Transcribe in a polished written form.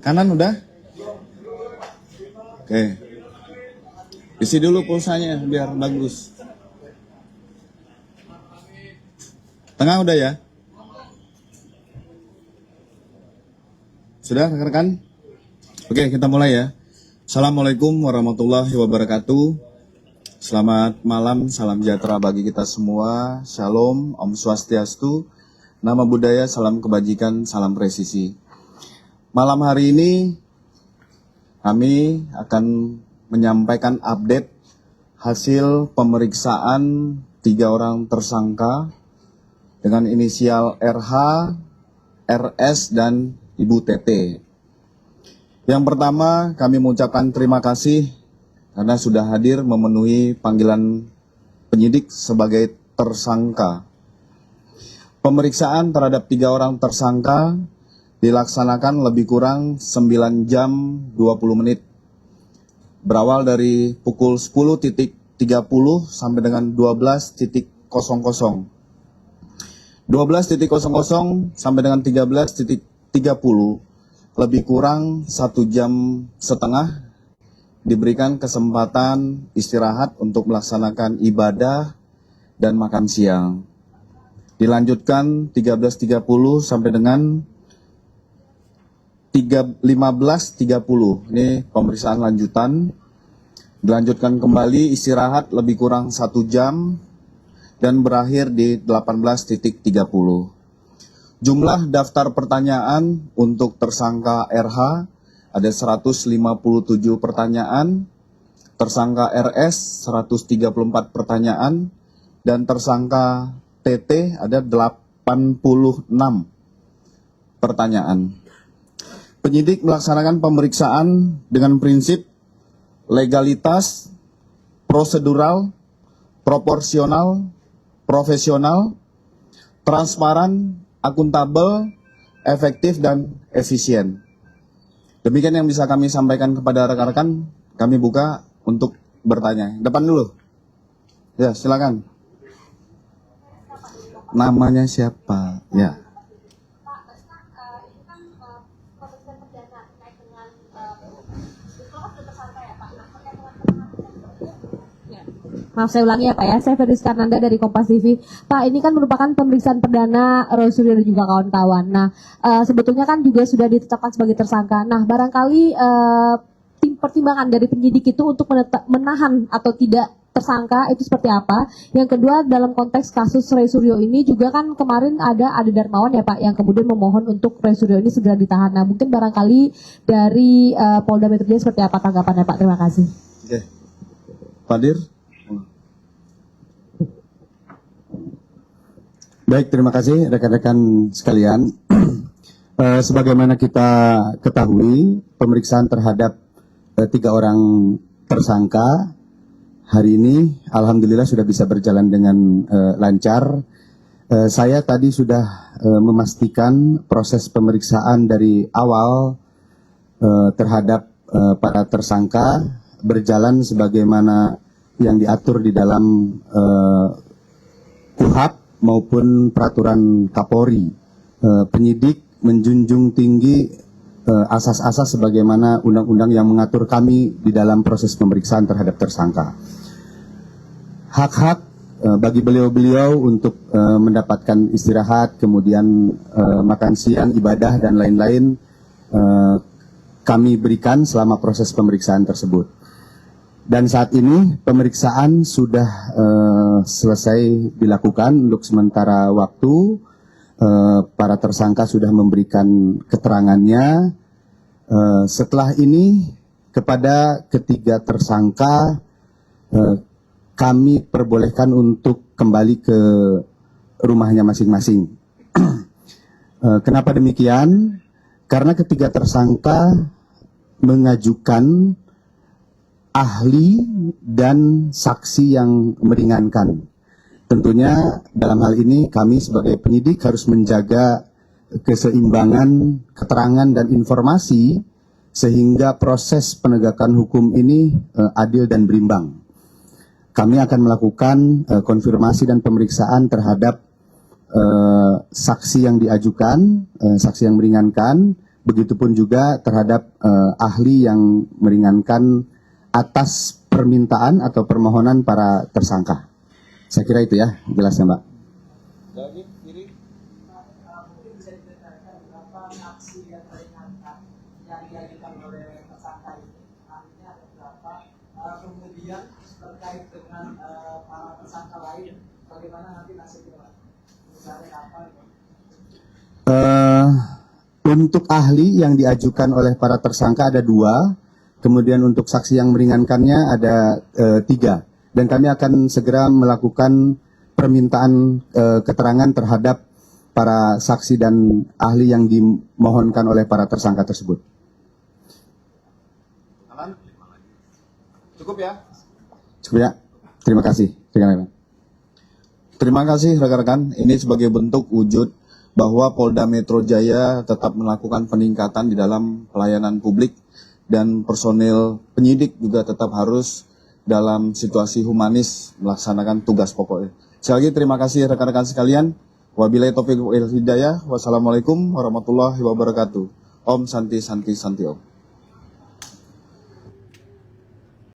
Kanan udah? Oke. Isi dulu pulsanya biar bagus. Tengah udah ya? Sudah rekan-rekan? Oke, kita mulai ya. Assalamualaikum warahmatullahi wabarakatuh. Selamat malam, salam sejahtera bagi kita semua. Shalom, Om Swastiastu, Nama Budaya, salam kebajikan, salam presisi. Malam hari ini kami akan menyampaikan update hasil pemeriksaan 3 orang tersangka dengan inisial RH, RS, dan Ibu TT. Yang pertama, kami mengucapkan terima kasih karena sudah hadir memenuhi panggilan penyidik sebagai tersangka. Pemeriksaan terhadap 3 orang tersangka dilaksanakan lebih kurang 9 jam 20 menit. Berawal dari pukul 10.30 sampai dengan 12.00. 12.00 sampai dengan 13.30, lebih kurang 1 jam setengah diberikan kesempatan istirahat untuk melaksanakan ibadah dan makan siang. Dilanjutkan 13.30 sampai dengan 15.30. Ini pemeriksaan lanjutan. Dilanjutkan kembali istirahat lebih kurang 1 jam dan berakhir di 18.30. Jumlah daftar pertanyaan untuk tersangka RH ada 157 pertanyaan, tersangka RS 134 pertanyaan, dan tersangka TT ada 86 pertanyaan. Penyidik melaksanakan pemeriksaan dengan prinsip legalitas, prosedural, proporsional, profesional, transparan, akuntabel, efektif, dan efisien. Demikian yang bisa kami sampaikan kepada rekan-rekan. Kami buka untuk bertanya. Depan dulu. Ya, silakan. Namanya siapa? Ya. Maaf saya ulangi ya Pak ya, saya Feris Karnanda dari Kompas TV. Pak, ini kan merupakan pemeriksaan perdana Roy Suryo dan juga kawan-kawan. Nah, sebetulnya kan juga sudah ditetapkan sebagai tersangka. Nah, barangkali pertimbangan dari penyidik itu untuk menahan atau tidak tersangka itu seperti apa? Yang kedua, dalam konteks kasus Roy Suryo ini juga kan kemarin ada Ade Darmawan ya Pak, yang kemudian memohon untuk Roy Suryo ini segera ditahan. Nah, mungkin barangkali dari Polda Metro Jaya seperti apa tanggapannya Pak? Terima kasih. Oke. Fadir. Baik, terima kasih rekan-rekan sekalian. Sebagaimana kita ketahui, pemeriksaan terhadap 3 orang tersangka hari ini alhamdulillah sudah bisa berjalan dengan lancar. Saya tadi sudah memastikan proses pemeriksaan dari awal terhadap para tersangka berjalan sebagaimana yang diatur di dalam KUHP maupun peraturan Kapolri. Penyidik menjunjung tinggi asas-asas sebagaimana undang-undang yang mengatur kami di dalam proses pemeriksaan terhadap tersangka. Hak-hak bagi beliau-beliau untuk mendapatkan istirahat, kemudian makan siang, ibadah, dan lain-lain kami berikan selama proses pemeriksaan tersebut. Dan saat ini pemeriksaan sudah selesai dilakukan untuk sementara waktu. Para tersangka sudah memberikan keterangannya. Setelah ini kepada ketiga tersangka kami perbolehkan untuk kembali ke rumahnya masing-masing. Kenapa demikian? Karena ketiga tersangka mengajukan ahli dan saksi yang meringankan. Tentunya dalam hal ini kami sebagai penyidik harus menjaga keseimbangan keterangan dan informasi sehingga proses penegakan hukum ini adil dan berimbang. Kami akan melakukan konfirmasi dan pemeriksaan terhadap saksi yang diajukan, saksi yang meringankan, begitupun juga terhadap ahli yang meringankan atas permintaan atau permohonan para tersangka. Saya kira itu ya jelasnya, Mbak. Mungkin bisa diceritakan berapa aksi yang meringankan yang diajukan oleh tersangka ini, artinya ada berapa, kemudian terkait dengan para tersangka lain, bagaimana nanti nasibnya, misalnya apa? Untuk ahli yang diajukan oleh para tersangka ada 2, kemudian untuk saksi yang meringankannya ada 3, dan kami akan segera melakukan permintaan keterangan terhadap para saksi dan ahli yang dimohonkan oleh para tersangka tersebut. Aman? Cukup ya? Cukup ya? Terima kasih. Terima kasih rekan-rekan. Ini sebagai bentuk wujud bahwa Polda Metro Jaya tetap melakukan peningkatan di dalam pelayanan publik dan personil penyidik juga tetap harus dalam situasi humanis melaksanakan tugas pokoknya. Sekali lagi terima kasih rekan-rekan sekalian. Wabillahi taufiq wal hidayah. Wassalamualaikum warahmatullahi wabarakatuh. Om Santi Santi Santi Om.